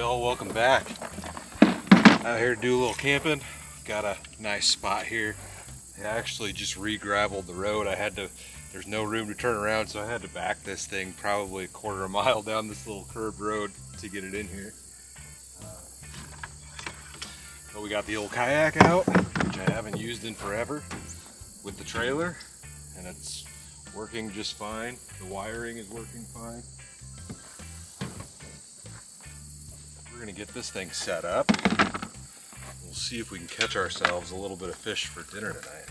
y'all, welcome back. Out here to do a little camping. Got a nice spot here. I actually just re-graveled the road. There's no room to turn around, so I had to back this thing probably a quarter of a mile down this little curved road to get it in here. But we got the old kayak out, which I haven't used in forever, with the trailer, and it's working just fine. The wiring is working fine. We're gonna get this thing set up. We'll see if we can catch ourselves a little bit of fish for dinner tonight.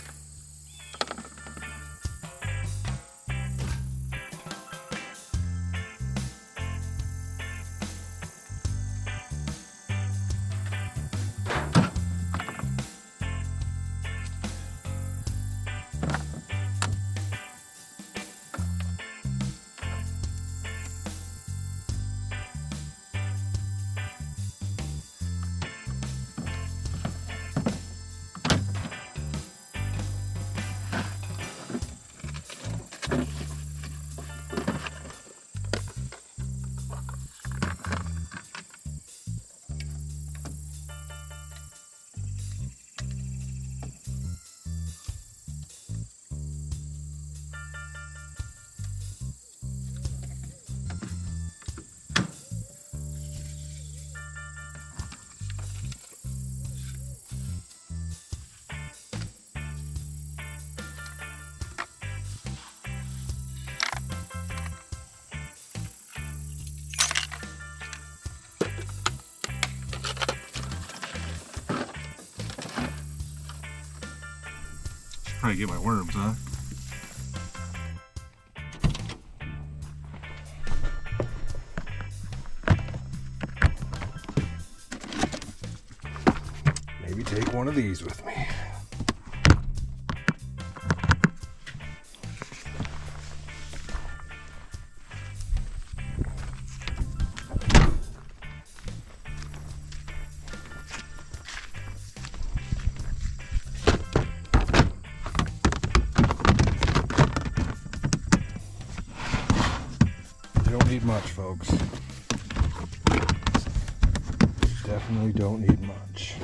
Probably get my worms, huh? Maybe take one of these with me. Don't need much, folks. Definitely don't need much.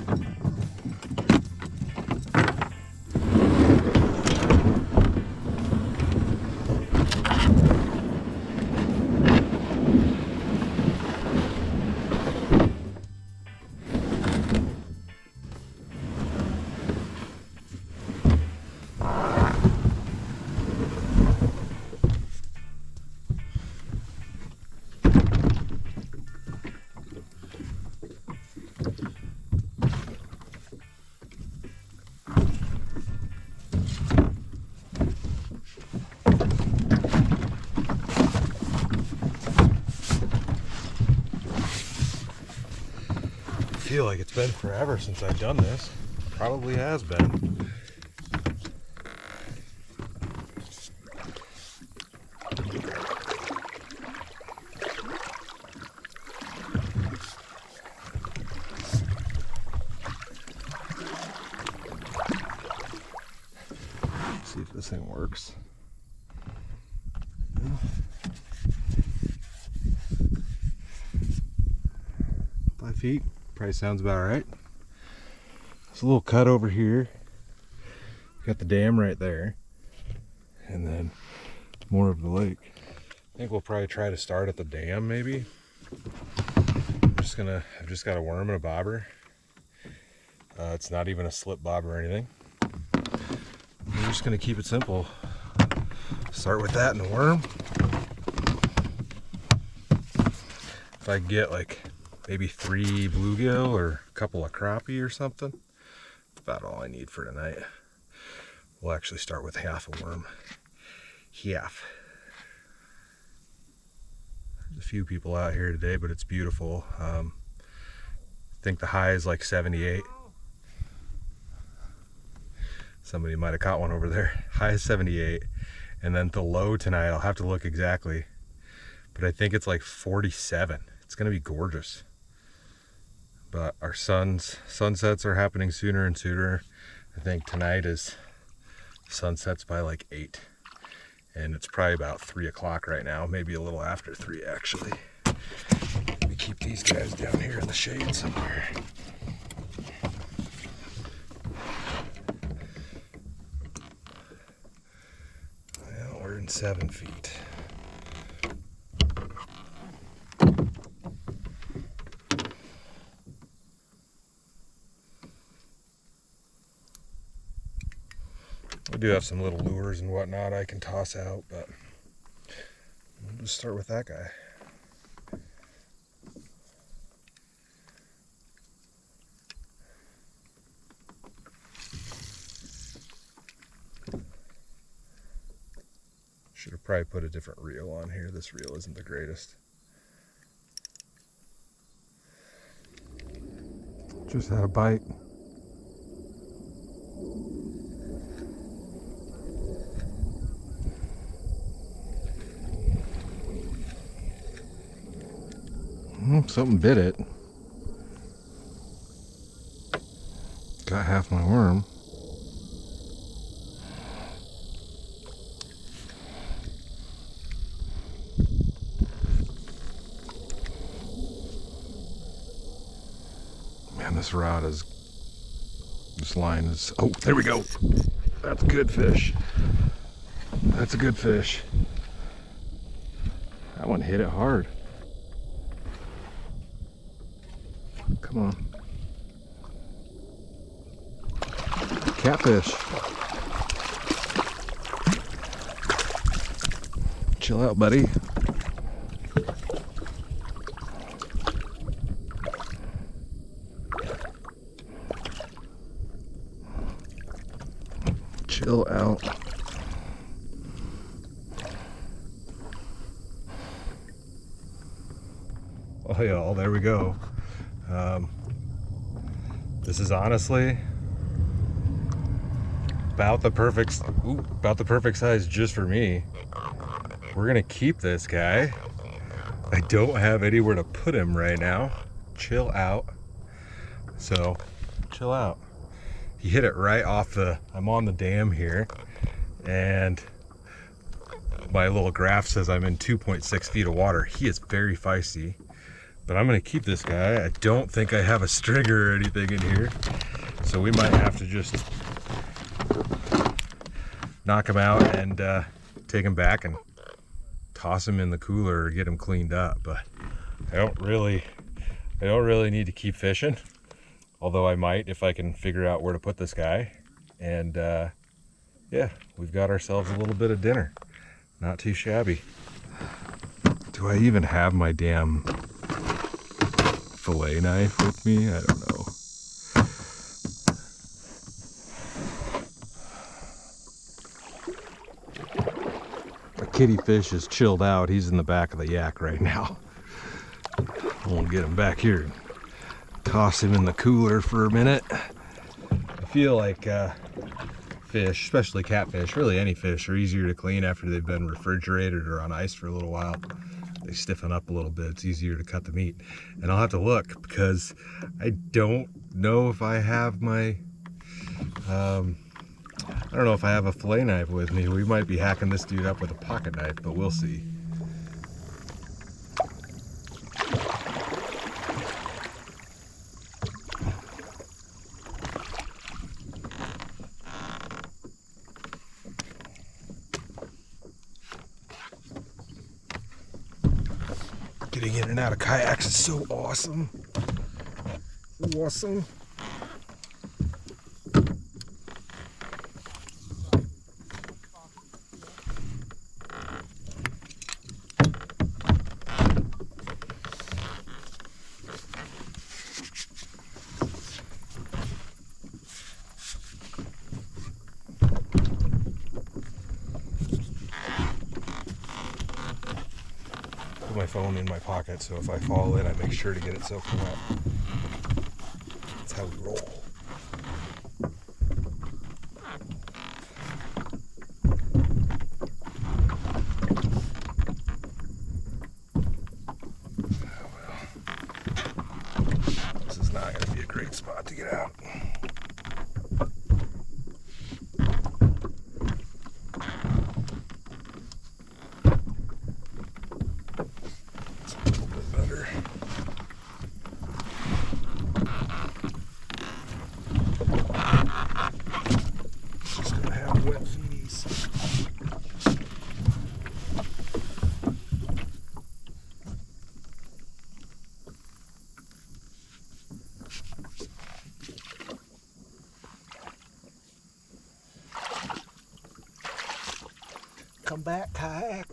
I feel like it's been forever since I've done this. Probably has been. Let's see if this thing works. 5 feet. Probably sounds about right. There's a little cut over here. Got the dam right there. And then more of the lake. I think we'll probably try to start at the dam maybe. I've just got a worm and a bobber. It's not even a slip bob or anything. We're just gonna keep it simple. Start with that and a worm. If I get like maybe 3 bluegill or a couple of crappie or something. That's about all I need for tonight. We'll actually start with half a worm. Half. There's a few people out here today, but it's beautiful. I think the high is like 78. Somebody might have caught one over there. High is 78. And then the low tonight, I'll have to look exactly, but I think it's like 47. It's gonna be gorgeous. But our sunsets are happening sooner and sooner. I think tonight is sunsets by like 8. And it's probably about 3 o'clock right now, maybe a little after 3 actually. We keep keep these guys down here in the shade somewhere. Well, we're in 7 feet. We do have some little lures and whatnot I can toss out, but we'll just start with that guy. Should have probably put a different reel on here. This reel isn't the greatest. Just had a bite. Something bit it. Got half my worm. Man, this line is, oh, there we go. That's a good fish. That's a good fish. That one hit it hard. Come on. Catfish. Chill out, buddy. Chill out. Oh yeah, there we go. This is honestly about the perfect size just for me. We're gonna keep this guy. I don't have anywhere to put him right now. Chill out. So, chill out. He hit it right off I'm on the dam here, and my little graph says I'm in 2.6 feet of water. He is very feisty. But I'm gonna keep this guy. I don't think I have a stringer or anything in here, so we might have to just knock him out and take him back and toss him in the cooler or get him cleaned up. But I don't really need to keep fishing, although I might if I can figure out where to put this guy. And yeah, we've got ourselves a little bit of dinner. Not too shabby. Do I even have my damn fillet knife with me? I don't know. My kitty fish is chilled out. He's in the back of the yak right now. I won't get him back here and toss him in the cooler for a minute. I feel like fish, especially catfish, really any fish, are easier to clean after they've been refrigerated or on ice for a little while. They stiffen up a little bit. It's easier to cut the meat. And I'll have to look because I don't know if I have my, I don't know if I have a fillet knife with me. We might be hacking this dude up with a pocket knife, but we'll see. Getting in and out of kayaks is so awesome. Awesome. My phone in my pocket, so if I fall in, I make sure to get it soaking wet. That's how we roll. Oh well. This is not going to be a great spot to get out. Come back, Kayak.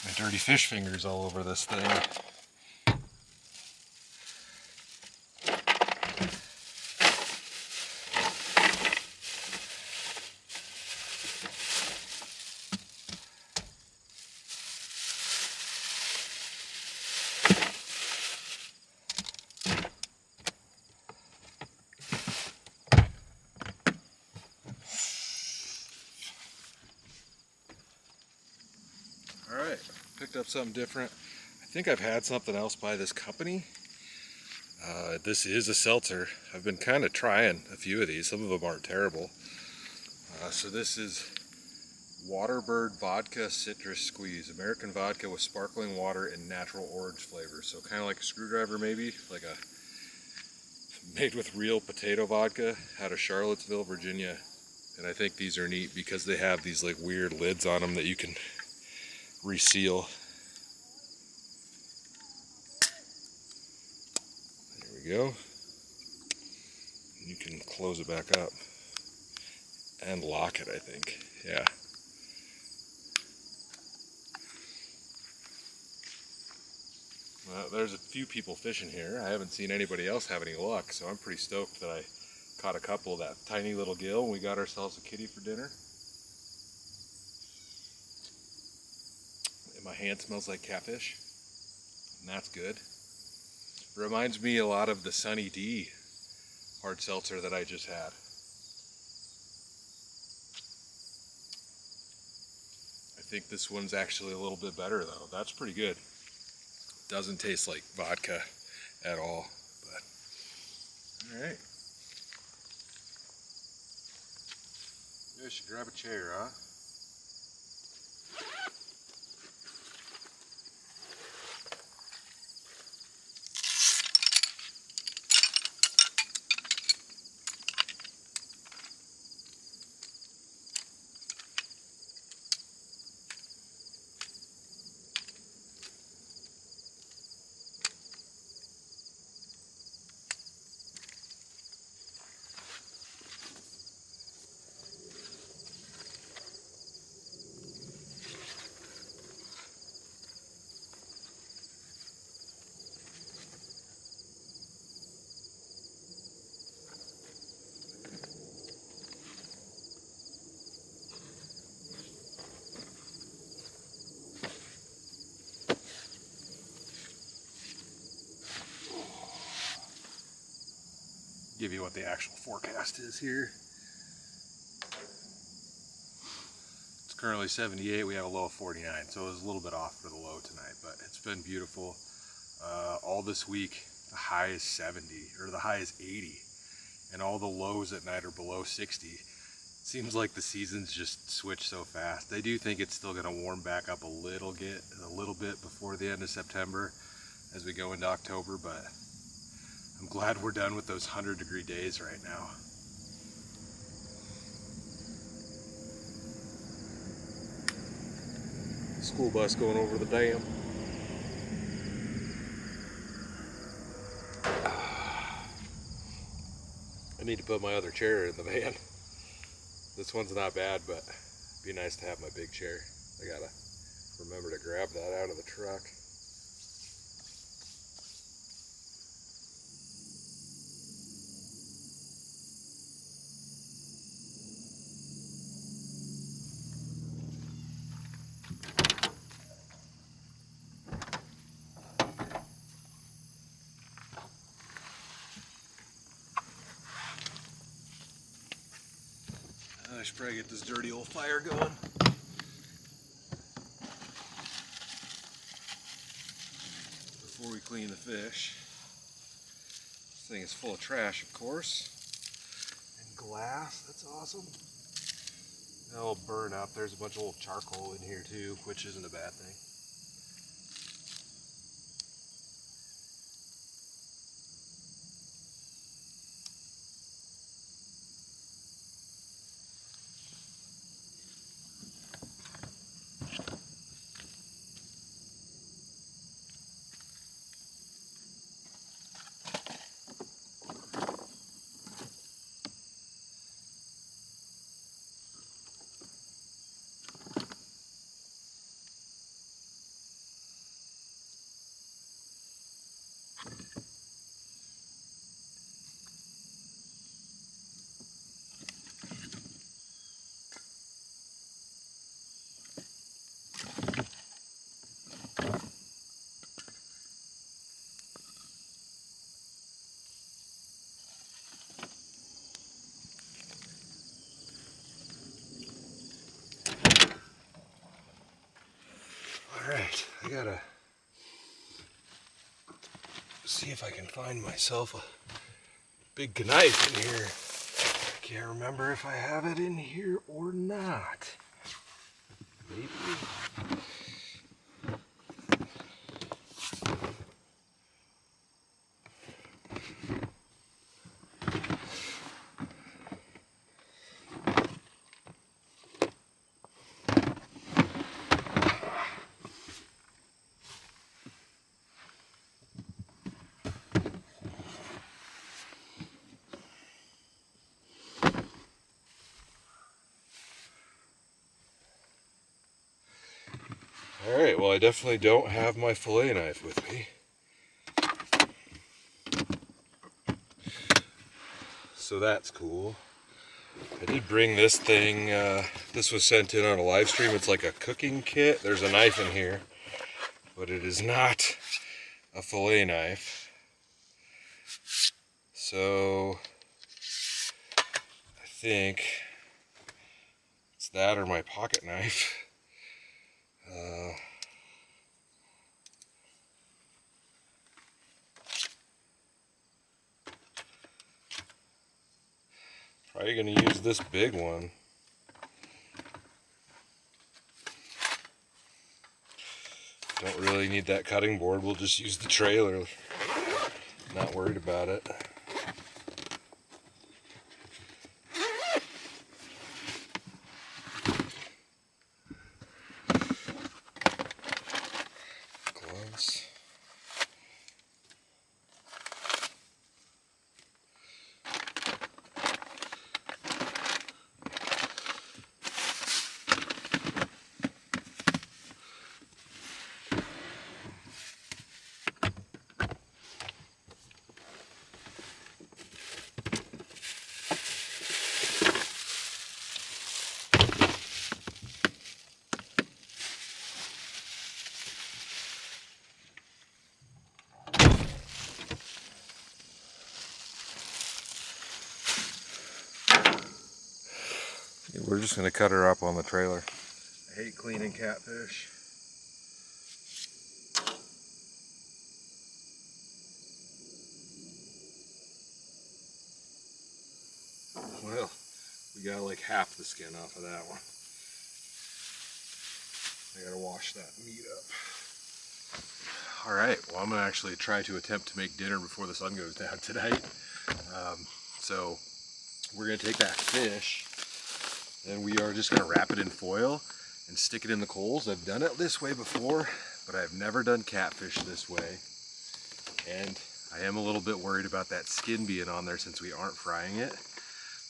My dirty fish fingers all over this thing. Alright, picked up something different. I think I've had something else by this company. This is a seltzer. I've been kind of trying a few of these. Some of them aren't terrible. So this is Waterbird Vodka Citrus Squeeze. American vodka with sparkling water and natural orange flavor. So kind of like a screwdriver maybe, like a made with real potato vodka out of Charlottesville, Virginia. And I think these are neat because they have these like weird lids on them that you can reseal. There we go. You can close it back up and lock it, I think. Yeah. Well, there's a few people fishing here. I haven't seen anybody else have any luck, so I'm pretty stoked that I caught a couple of that tiny little gill and we got ourselves a kitty for dinner. And my hand smells like catfish, and that's good. Reminds me a lot of the Sunny D hard seltzer that I just had. I think this one's actually a little bit better though. That's pretty good. Doesn't taste like vodka at all, but all right. Maybe I should grab a chair, huh? Give you what the actual forecast is here. It's currently 78, we have a low of 49, so it was a little bit off for the low tonight, but it's been beautiful. All this week, the high is 70, or the high is 80, and all the lows at night are below 60. Seems like the seasons just switch so fast. I do think it's still gonna warm back up a little bit before the end of September as we go into October, but I'm glad we're done with those 100-degree days right now. School bus going over the dam. I need to put my other chair in the van. This one's not bad, but it'd be nice to have my big chair. I gotta remember to grab that out of the truck. I should probably get this dirty old fire going. Before we clean the fish. This thing is full of trash, of course. And glass, that's awesome. That'll burn up. There's a bunch of old charcoal in here too, which isn't a bad thing. Alright, I gotta see if I can find myself a big knife in here. I can't remember if I have it in here or not. Maybe. Alright, well I definitely don't have my fillet knife with me. So that's cool. I did bring this thing, this was sent in on a live stream. It's like a cooking kit. There's a knife in here, but it is not a fillet knife. So I think it's that or my pocket knife. Probably gonna use this big one. Don't really need that cutting board, we'll just use the trailer. Not worried about it. Gloves. We're just going to cut her up on the trailer. I hate cleaning catfish. Well, we got like half the skin off of that one. I gotta wash that meat up. Alright, well I'm going to actually try to attempt to make dinner before the sun goes down tonight. So we're going to take that fish and we are just going to wrap it in foil and stick it in the coals. I've done it this way before, but I've never done catfish this way. And I am a little bit worried about that skin being on there since we aren't frying it.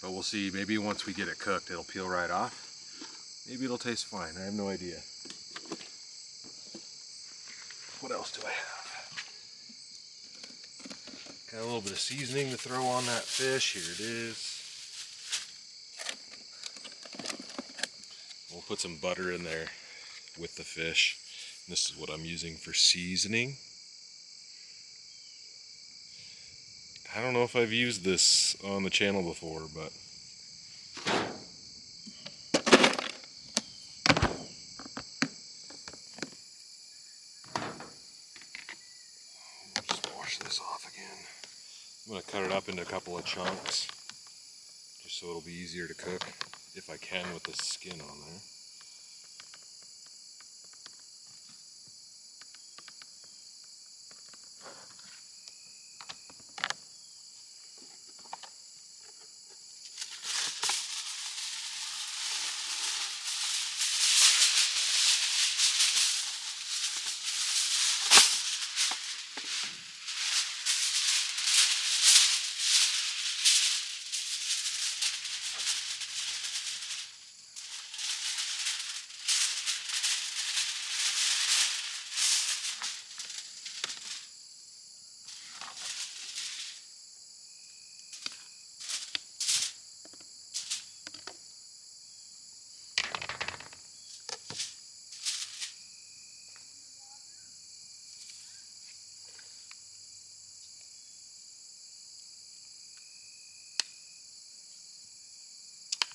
But we'll see, maybe once we get it cooked, it'll peel right off. Maybe it'll taste fine, I have no idea. What else do I have? Got a little bit of seasoning to throw on that fish, here it is. We'll put some butter in there with the fish. This is what I'm using for seasoning. I don't know if I've used this on the channel before, but just wash this off again. I'm going to cut it up into a couple of chunks just so it'll be easier to cook if I can with the skin on there.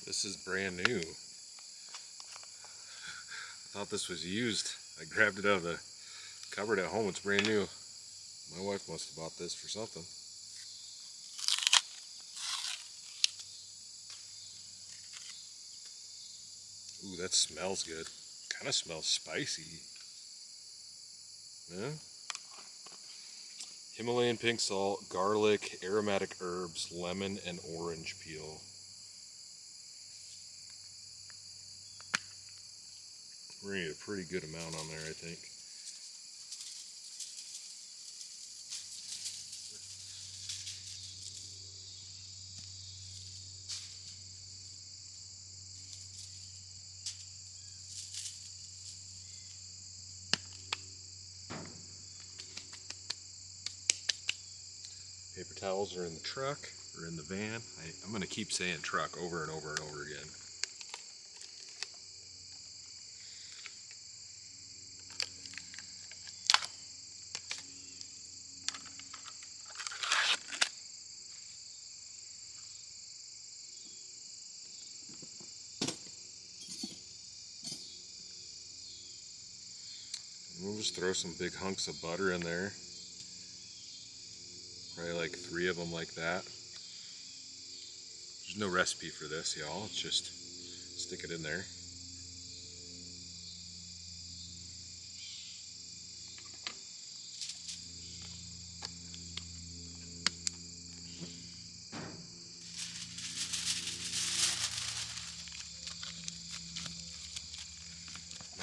This is brand new. I thought this was used. I grabbed it out of the cupboard at home. It's brand new. My wife must have bought this for something. Ooh, that smells good. Kind of smells spicy. Yeah? Himalayan pink salt, garlic, aromatic herbs, lemon, and orange peel. We're gonna need a pretty good amount on there, I think. Paper towels are in the truck, or in the van. I'm gonna keep saying truck over and over and over again. We'll just throw some big hunks of butter in there. Probably like 3 of them like that. There's no recipe for this, y'all. It's just stick it in there.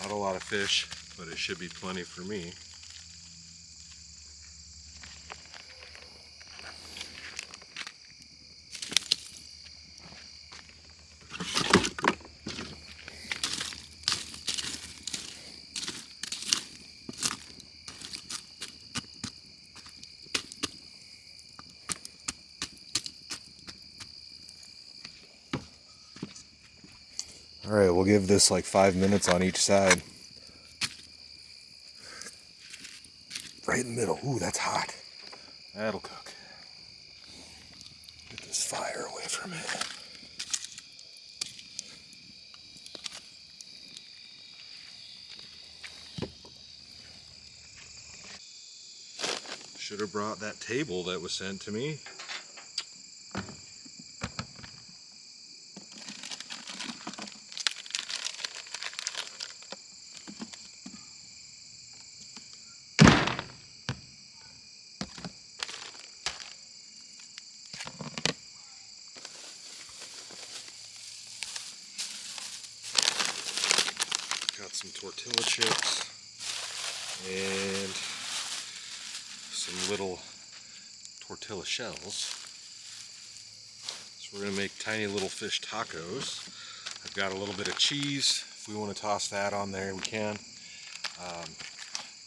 Not a lot of fish, but it should be plenty for me. Alright, we'll give this like 5 minutes on each side. Right in the middle. Ooh, that's hot. That'll cook. Get this fire away from it. Should have brought that table that was sent to me. Got some tortilla chips and some little tortilla shells. Let's We're gonna make tiny little fish tacos. I've got a little bit of cheese. If we want to toss that on there, we can.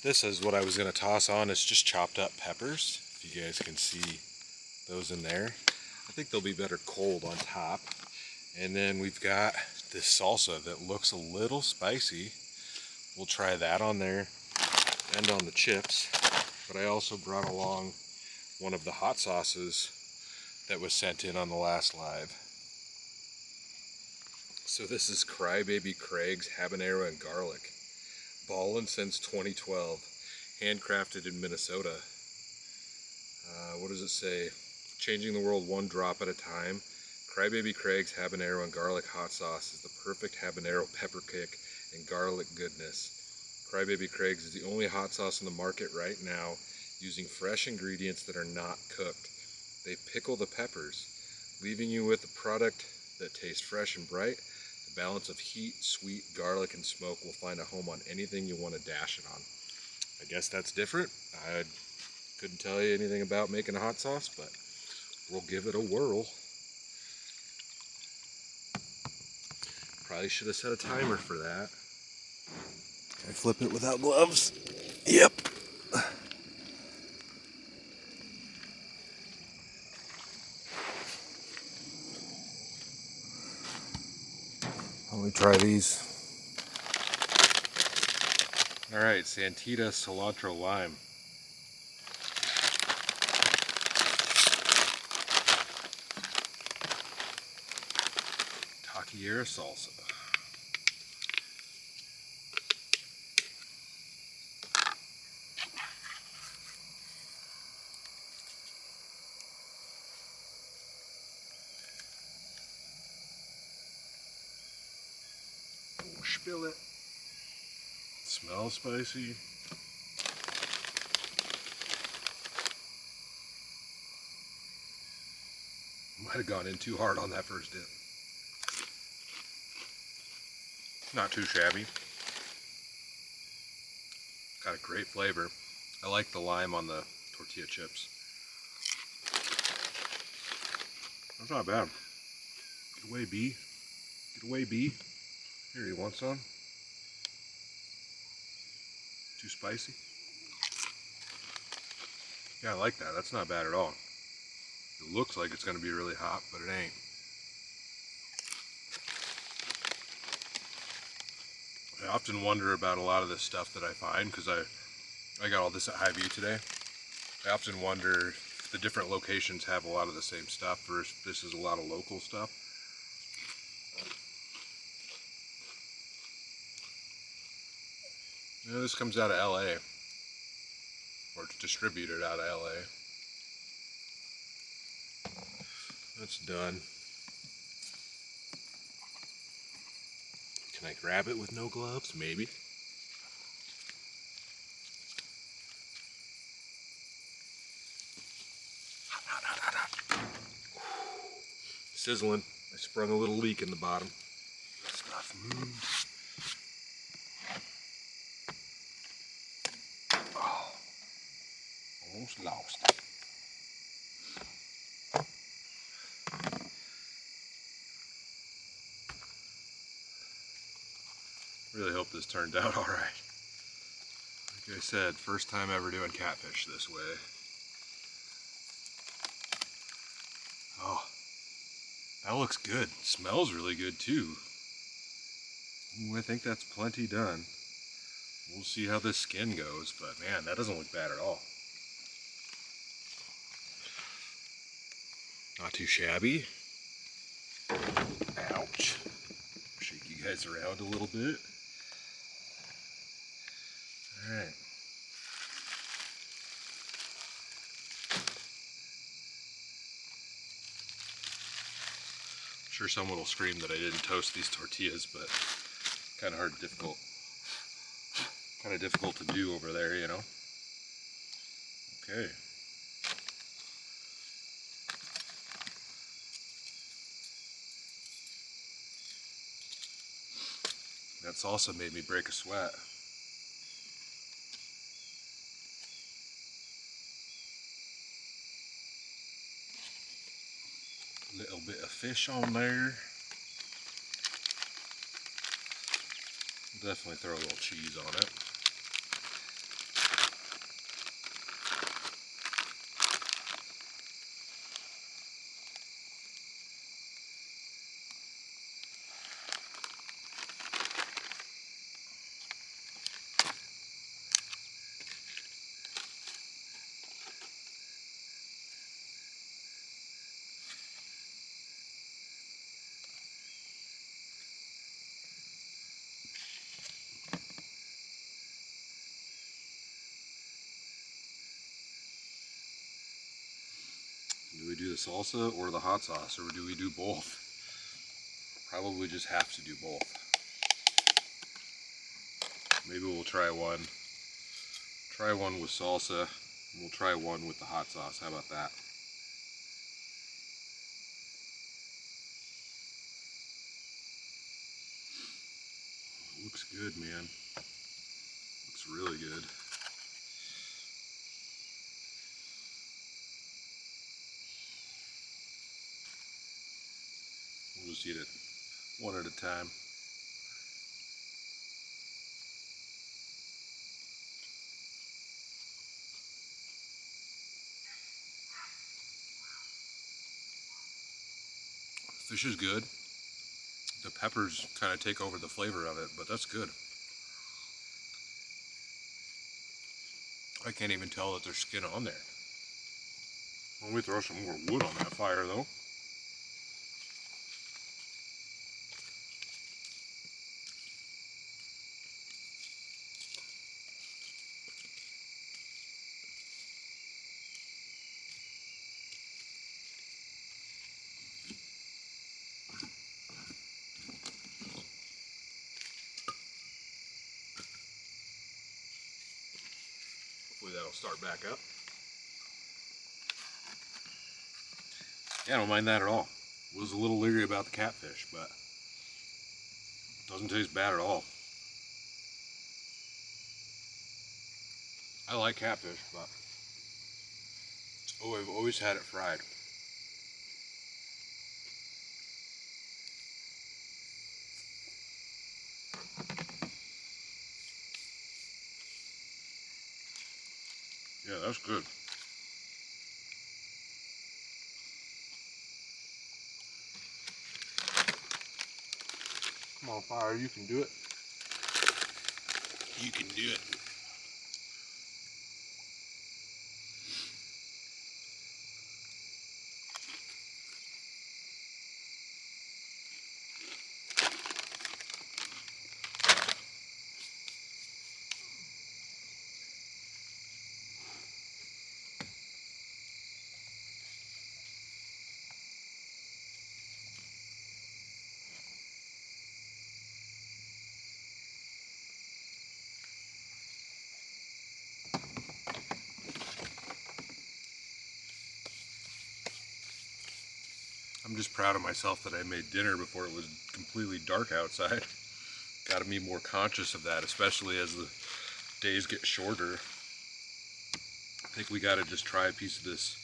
This is what I was gonna toss on. It's just chopped up peppers. If you guys can see those in there. I think they'll be better cold on top. And then we've got this salsa that looks a little spicy. We'll try that on there and on the chips. But I also brought along one of the hot sauces that was sent in on the last live. So this is Crybaby Craig's habanero and garlic. Ballin' since 2012. Handcrafted in Minnesota. What does it say? Changing the world one drop at a time. Crybaby Craig's habanero and garlic hot sauce is the perfect habanero pepper kick and garlic goodness. Crybaby Craig's is the only hot sauce on the market right now using fresh ingredients that are not cooked. They pickle the peppers, leaving you with a product that tastes fresh and bright. The balance of heat, sweet, garlic, and smoke will find a home on anything you want to dash it on. I guess that's different. I couldn't tell you anything about making a hot sauce, but we'll give it a whirl. Probably should have set a timer for that. Can I flip it without gloves? Yep. Let me try these. All right, Santita cilantro lime. Taquiera salsa. Oh, spill it. Smells spicy. Might have gone in too hard on that first dip. Not too shabby. Got a great flavor. I like the lime on the tortilla chips. That's not bad. Get away, bee. Get away, bee. Here, you want some? Too spicy? Yeah, I like that. That's not bad at all. It looks like it's going to be really hot, but it ain't. I often wonder about a lot of this stuff that I find, because I got all this at Hy-Vee today. I often wonder if the different locations have a lot of the same stuff, or if this is a lot of local stuff. You know, this comes out of LA, or it's distributed out of LA. That's done. Can I grab it with no gloves? Maybe. Sizzling. I sprung a little leak in the bottom. Stuff moves. Oh, almost lost it. Really hope this turned out all right. Like I said, first time ever doing catfish this way. Oh, that looks good. Smells really good too. Ooh, I think that's plenty done. We'll see how this skin goes, but man, that doesn't look bad at all. Not too shabby. Ouch. Shake you guys around a little bit. All right. I'm sure someone will scream that I didn't toast these tortillas, but kind of difficult to do over there, you know. Okay. That salsa made me break a sweat. Little bit of fish on there. Definitely throw a little cheese on it. Do we do the salsa or the hot sauce, or do we do both? Probably just have to do both. Maybe we'll try one with salsa, and we'll try one with the hot sauce. How about that? Looks good, man. Looks really good. We'll just eat it one at a time. Fish is good. The peppers kind of take over the flavor of it, but that's good. I can't even tell that there's skin on there. Let me throw some more wood on that fire though. Hopefully that'll start back up. Yeah, I don't mind that at all. Was a little leery about the catfish, but it doesn't taste bad at all. I like catfish, but I've always had it fried. Yeah, that's good. Come on, fire, you can do it. You can do it. I'm just proud of myself that I made dinner before it was completely dark outside. Got to be more conscious of that, especially as the days get shorter. I think we got to just try a piece of this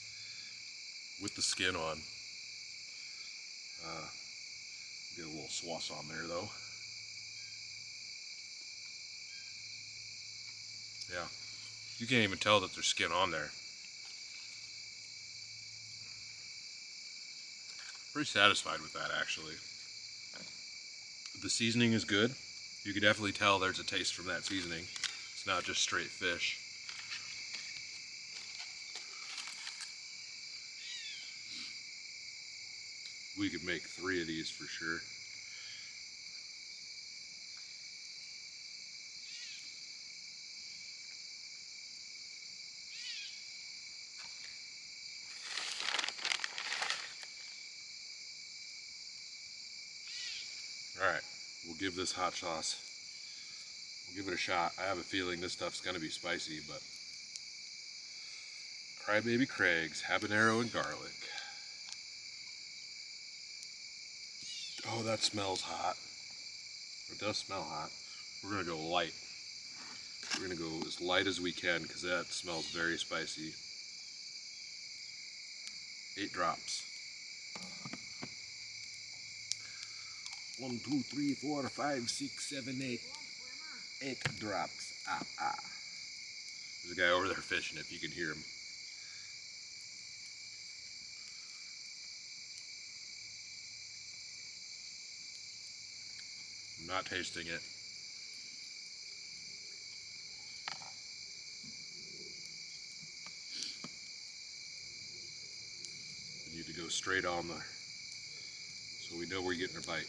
with the skin on. Get a little sauce on there though. Yeah, you can't even tell that there's skin on there. Pretty satisfied with that actually. The seasoning is good. You can definitely tell there's a taste from that seasoning. It's not just straight fish. We could make 3 of these for sure. Alright, we'll give this hot sauce, we'll give it a shot. I have a feeling this stuff's gonna be spicy, but Crybaby Craig's habanero and garlic. Oh, that smells hot. It does smell hot. We're gonna go light. We're gonna go as light as we can because that smells very spicy. 8 drops. 1, 2, 3, 4, 5, 6, 7, 8. 8 drops. There's a guy over there fishing if you can hear him. I'm not tasting it. We need to go straight on there so we know we're getting a bite.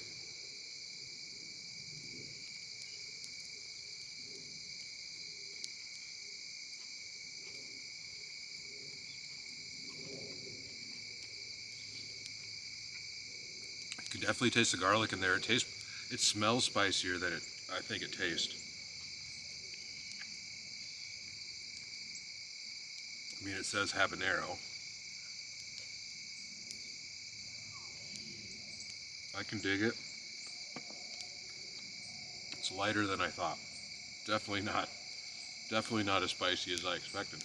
You can definitely taste the garlic in there. It smells spicier than I think it tastes. I mean, it says habanero. I can dig it. It's lighter than I thought. Definitely not as spicy as I expected.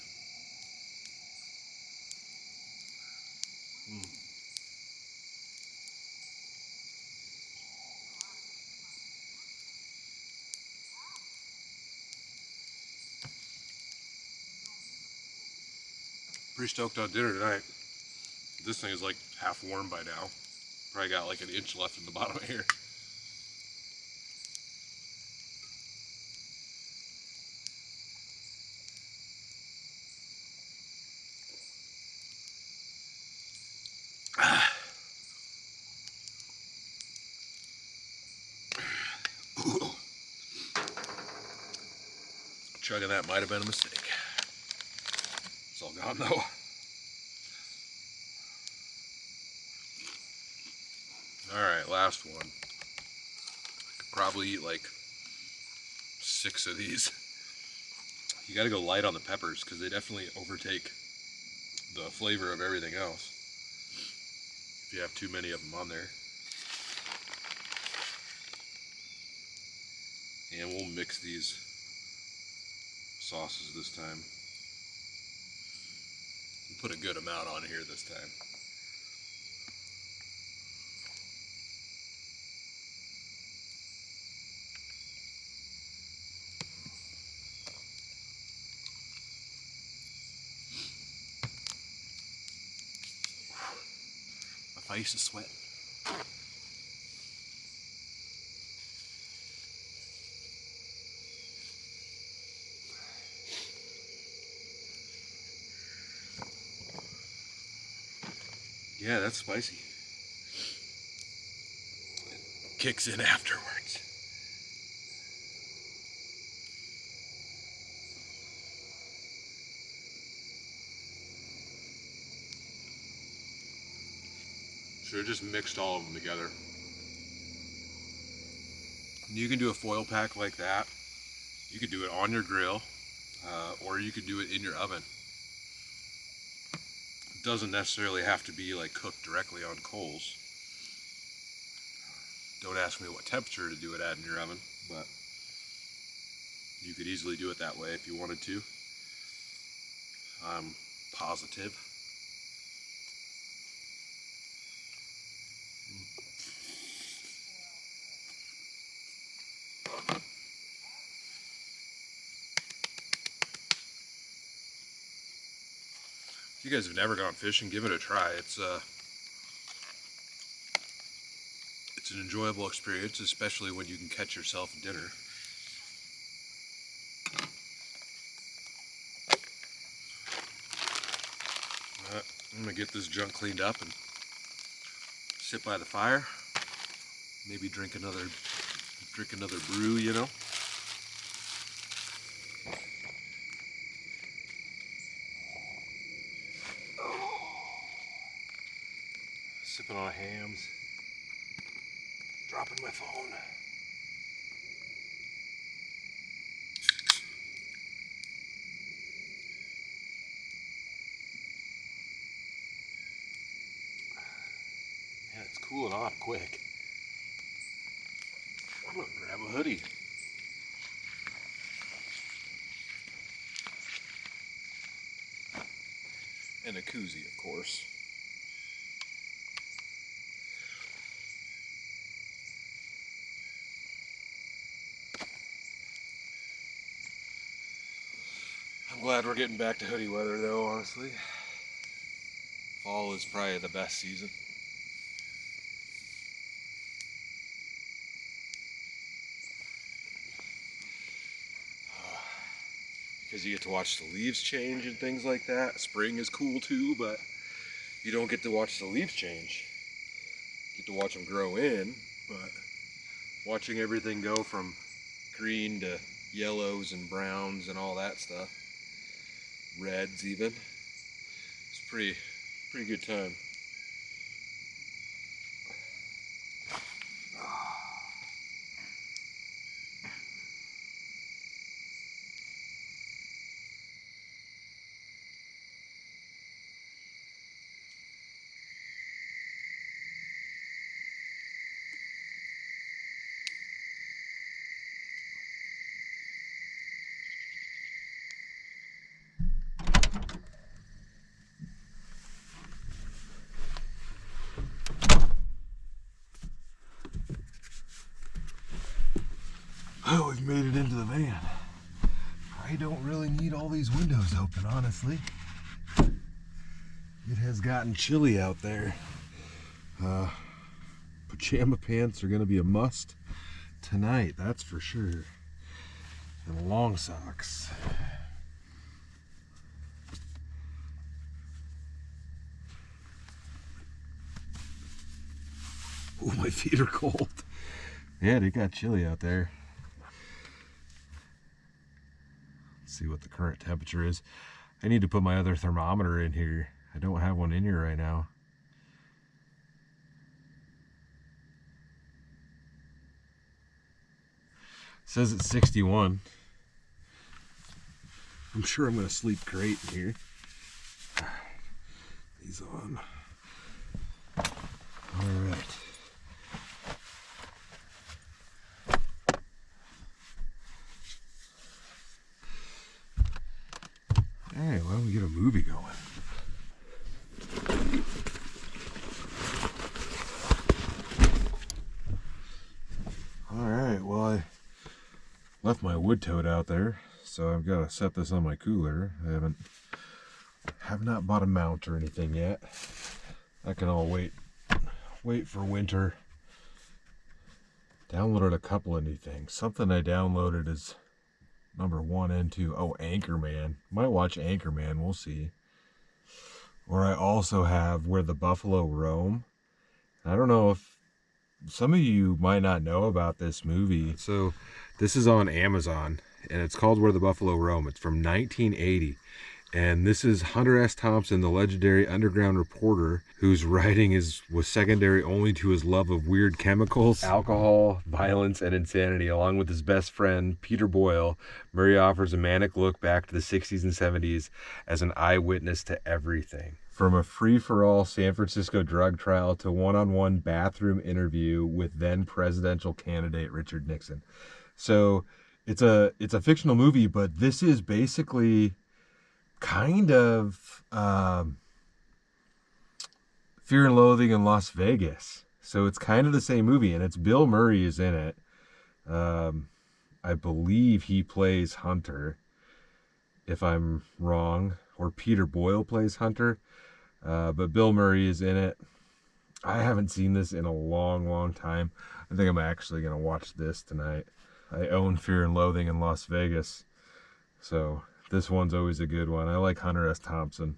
Pretty stoked on dinner tonight. This thing is like half warm by now. Probably got like an inch left in the bottom of here. Chugging that might have been a mistake. It's all gone though. Alright, last one. I could probably eat like 6 of these. You gotta go light on the peppers because they definitely overtake the flavor of everything else if you have too many of them on there. And we'll mix these sauces this time. We'll put a good amount on here this time. My face is sweating. Yeah, that's spicy. It kicks in afterwards. Should have just mixed all of them together. You can do a foil pack like that. You could do it on your grill, or you could do it in your oven. It doesn't necessarily have to be like cooked directly on coals. Don't ask me what temperature to do it at in your oven, but you could easily do it that way if you wanted to. I'm positive. If you guys have never gone fishing, give it a try. It's an enjoyable experience, especially when you can catch yourself dinner. I'm gonna get this junk cleaned up and sit by the fire. Maybe drink another brew, you know. Sipping on hams. Dropping my phone. Man, it's cooling off quick. I'm gonna grab a hoodie. And a koozie, of course. I'm glad we're getting back to hoodie weather though, honestly. Fall is probably the best season. Because you get to watch the leaves change and things like that. Spring is cool too, but you don't get to watch the leaves change. You get to watch them grow in, but watching everything go from green to yellows and browns and all that stuff, reds even, it's pretty good time. Oh, we've made it into the van. I don't really need all these windows open, honestly. It has gotten chilly out there. Pajama pants are gonna be a must tonight, that's for sure. And long socks. Oh, my feet are cold. Yeah, it got chilly out there. See what the current temperature is. I need to put my other thermometer in here. I don't have one in here right now. It says it's 61. I'm sure I'm gonna sleep great in here. These on. All right. Hey, why don't we get a movie going? Alright, well I left my wood tote out there, so I've got to set this on my cooler. I have not bought a mount or anything yet. I can all wait for winter. Downloaded a couple of new things. Something I downloaded is number 1 and 2. Oh, Anchorman. Might watch Anchorman, we'll see. Or I also have Where the Buffalo Roam. I don't know if some of you might not know about this movie. So this is on Amazon and it's called Where the Buffalo Roam. It's from 1980. And this is Hunter S. Thompson, the legendary underground reporter whose writing was secondary only to his love of weird chemicals, alcohol, violence, and insanity. Along with his best friend, Peter Boyle, Murray offers a manic look back to the 60s and 70s as an eyewitness to everything. From a free-for-all San Francisco drug trial to one-on-one bathroom interview with then presidential candidate Richard Nixon. So it's a fictional movie, but this is basically kind of Fear and Loathing in Las Vegas. So it's kind of the same movie, and it's Bill Murray is in it. I believe he plays Hunter, if I'm wrong, or Peter Boyle plays Hunter. But Bill Murray is in it. I haven't seen this in a long time. I think I'm actually going to watch this tonight. I own Fear and Loathing in Las Vegas, so this one's always a good one. I like Hunter S. Thompson.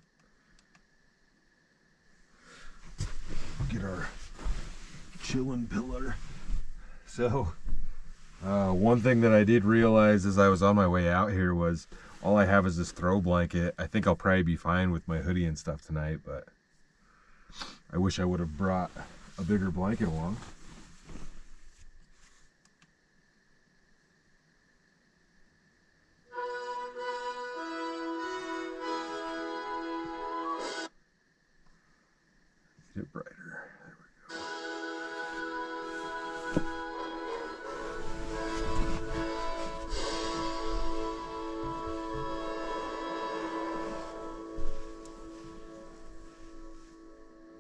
Get our chillin' pillar. So, one thing that I did realize as I was on my way out here was all I have is this throw blanket. I think I'll probably be fine with my hoodie and stuff tonight, but I wish I would have brought a bigger blanket along. Get it brighter. There we go.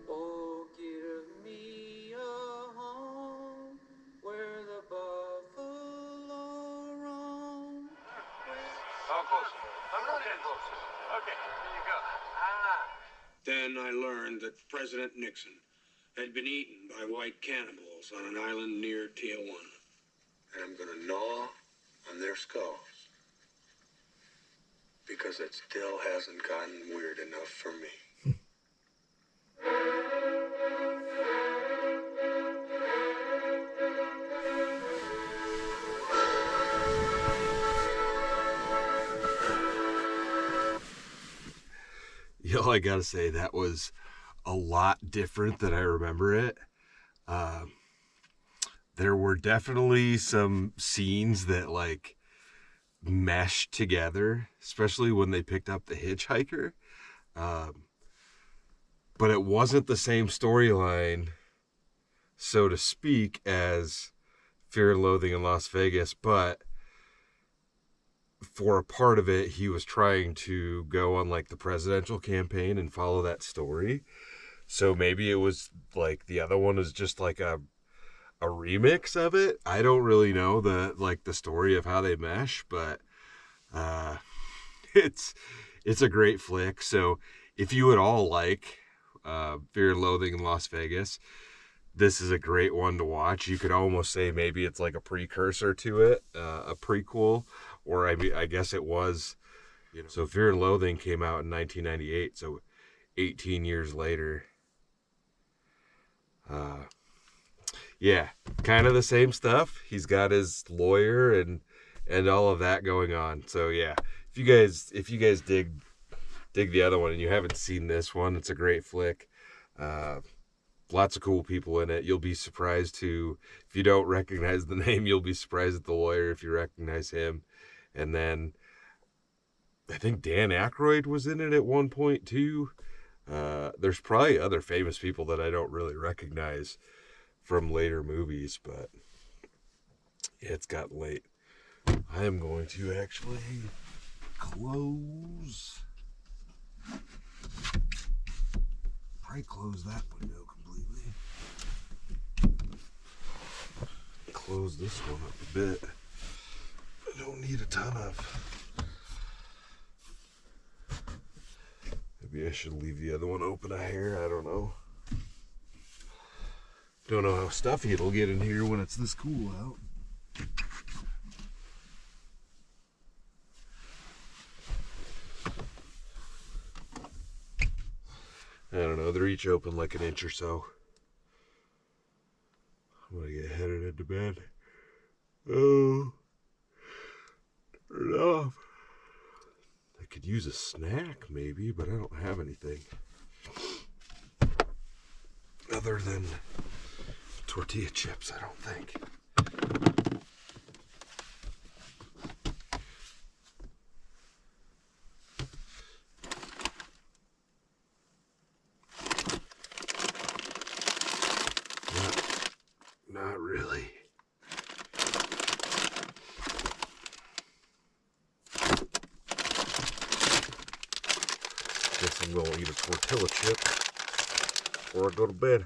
Oh, give me a home where the buffalo roam. How close? I'm not in close. Then I learned that President Nixon had been eaten by white cannibals on an island near Tijuana. And I'm gonna gnaw on their skulls. Because it still hasn't gotten weird enough for me. Yo, I gotta say, that was a lot different than I remember it. There were definitely some scenes that, like, meshed together, especially when they picked up the hitchhiker. But it wasn't the same storyline, so to speak, as Fear and Loathing in Las Vegas, but for a part of it, he was trying to go on, like, the presidential campaign and follow that story. So maybe it was like the other one is just like a remix of it. I don't really know the story of how they mesh, but uh, it's a great flick. So if you would all like Fear and Loathing in Las Vegas, this is a great one to watch. You could almost say maybe it's like a precursor to it, a prequel, or I guess it was. So Fear and Loathing came out in 1998, so 18 years later. Yeah, kind of the same stuff. He's got his lawyer and all of that going on. So yeah, if you guys dig the other one and you haven't seen this one, it's a great flick. Lots of cool people in it. You'll be surprised to, if you don't recognize the name, you'll be surprised at the lawyer if you recognize him. And then I think Dan Aykroyd was in it at one point too. There's probably other famous people that I don't really recognize from later movies, but yeah, it's gotten late. I am going to actually probably close that window completely. Close this one up a bit. I don't need a ton of. Maybe I should leave the other one open a hair. I don't know. Don't know how stuffy it'll get in here when it's this cool out. I don't know. They're each open like an inch or so. I'm gonna get headed into bed. Oh, turn it off. I could use a snack maybe, but I don't have anything other than tortilla chips, I don't think. Not really. Guess I'm gonna eat a tortilla chip before I go to bed.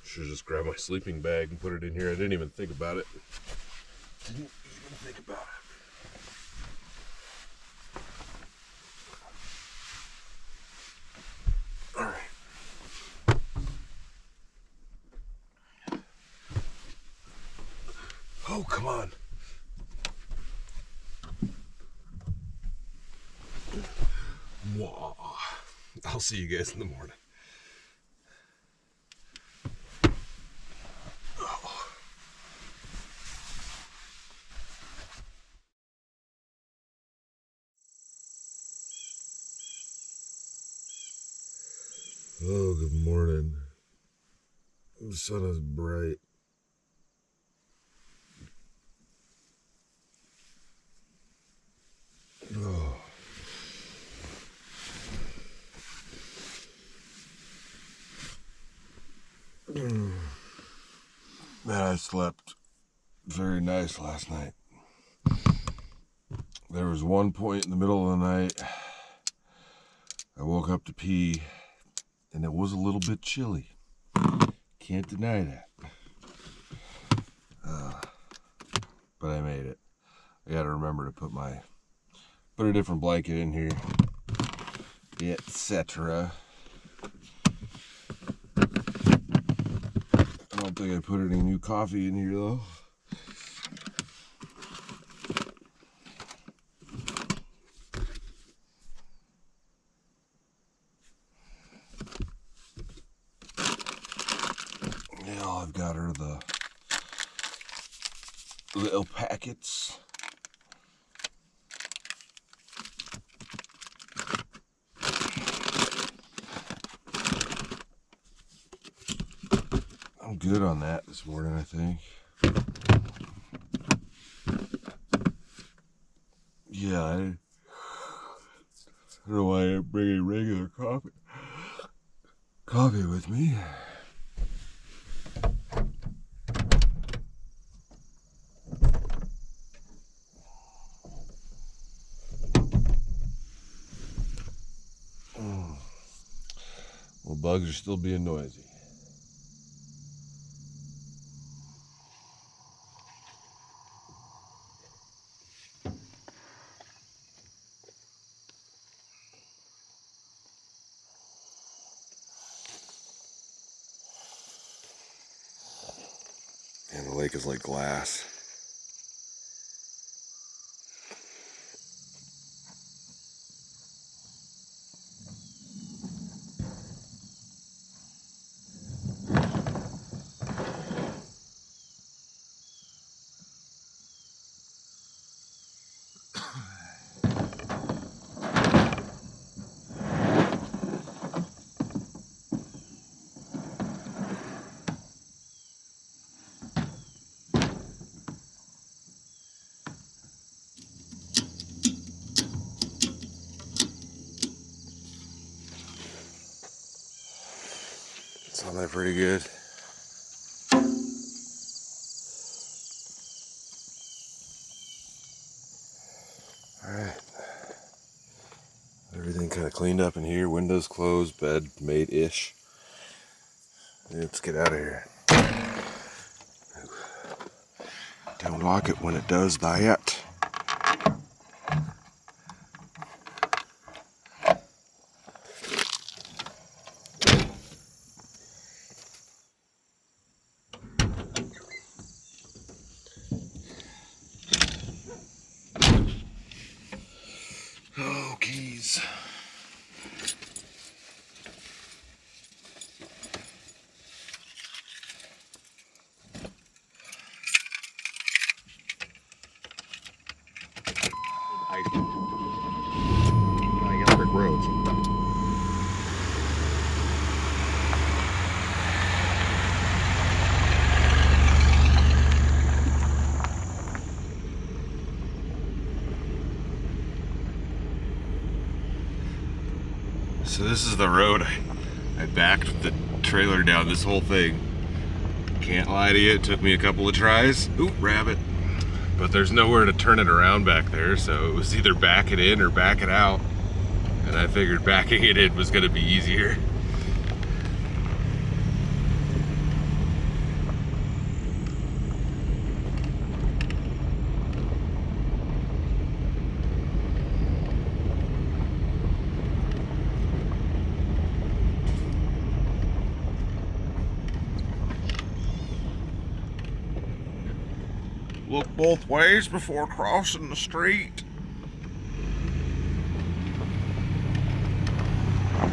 Should just grab my sleeping bag and put it in here. I didn't even think about it. All right. Oh, come on. Wah. I'll see you guys in the morning. Oh, good morning. The sun is bright. Oh. Man, I slept very nice last night. There was one point in the middle of the night I woke up to pee, and it was a little bit chilly. Can't deny that. But I made it. I gotta remember to put a different blanket in here, etc. I don't think I put any new coffee in here though. Yeah, all I've got are the little packets. I'm good on that this morning, I think. Yeah, I don't know why I didn't bring any regular coffee with me. Well, bugs are still being noisy. And the lake is like glass. Sounding pretty good. Alright. Everything kind of cleaned up in here. Windows closed, bed made-ish. Let's get out of here. Don't like it when it does that. Oh, keys. Brick roads. So this is the road I backed the trailer down this whole thing. Can't lie to you, it took me a couple of tries. Oop, rabbit. But there's nowhere to turn it around back there, so it was either back it in or back it out. And I figured backing it in was gonna be easier. Look both ways before crossing the street.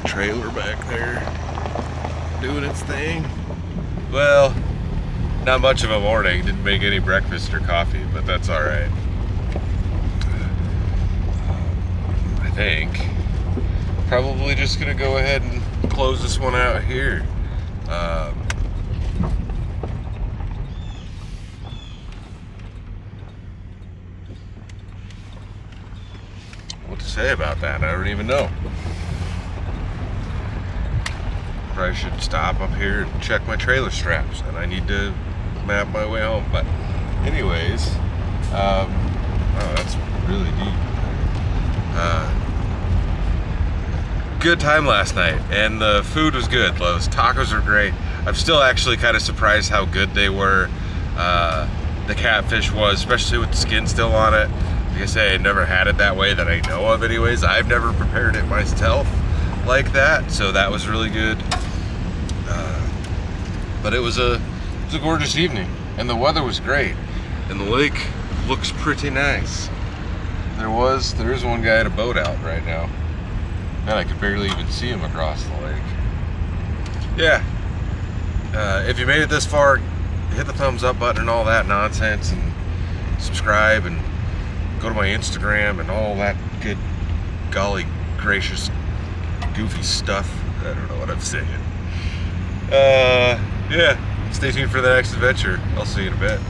Trailer back there doing its thing. Well, not much of a morning. Didn't make any breakfast or coffee, but that's all right. I think probably just gonna go ahead and close this one out here. What to say about that? I don't even know. Probably should stop up here and check my trailer straps, and I need to map my way home, but anyways, oh, that's really deep. Good time last night, and the food was good. Those tacos were great. I'm still actually kind of surprised how good they were. The catfish was, especially with the skin still on it. Like I say, I never had it that way that I know of anyways. I've never prepared it myself like that, so that was really good. But it was a gorgeous evening, and the weather was great, and the lake looks pretty nice. There is one guy at a boat out right now. Man, I could barely even see him across the lake. Yeah. If you made it this far, hit the thumbs up button and all that nonsense, and subscribe, and go to my Instagram and all that good, golly gracious, goofy stuff. I don't know what I'm saying. Yeah. Stay tuned for the next adventure. I'll see you in a bit.